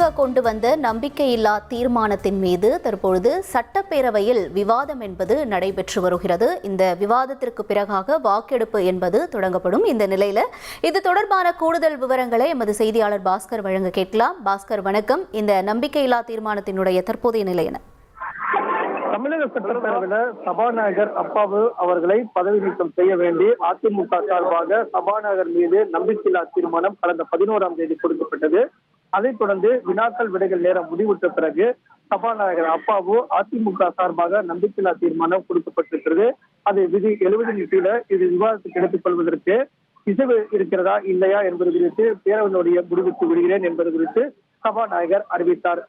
அதிமுக கொண்டு வந்த நம்பிக்கையில்லா தீர்மானத்தின் மீது தற்பொழுது சட்டப்பேரவையில் விவாதம் என்பது நடைபெற்று வருகிறது. இந்த விவாதத்திற்கு பிறகாக வாக்கெடுப்பு என்பது தொடங்கப்படும். இந்த நிலையில இது தொடர்பான கூடுதல் விவரங்களை எமது செய்தியாளர் பாஸ்கர் வழங்க கேட்கலாம். பாஸ்கர், வணக்கம். இந்த நம்பிக்கையில்லா தீர்மானத்தினுடைய தற்போதைய நிலை என்ன? தமிழக சட்டப்பேரவையில சபாநாயகர் அப்பாவு அவர்களை பதவி நீக்கம் செய்ய வேண்டி அதிமுக சார்பாக சபாநாயகர் மீது நம்பிக்கையில்லா தீர்மானம் கடந்த 11ஆம் தேதி கொடுக்கப்பட்டது. அதைத் தொடர்ந்து வினாக்கள் விடைகள் நேரம் முடிவுற்ற பிறகு சபாநாயகர் அப்பாவு அதிமுக சார்பாக நம்பிக்கையில்லா தீர்மானம் கொடுக்கப்பட்டிருக்கிறது. அது விதி 70 கீழே இது விவாதத்துக்கு எடுத்துக் கொள்வதற்கு இசைவு இருக்கிறதா இல்லையா என்பது குறித்து பேரவையினுடைய முடிவுக்கு விடுகிறேன் என்பது குறித்து சபாநாயகர் அறிவித்தார்.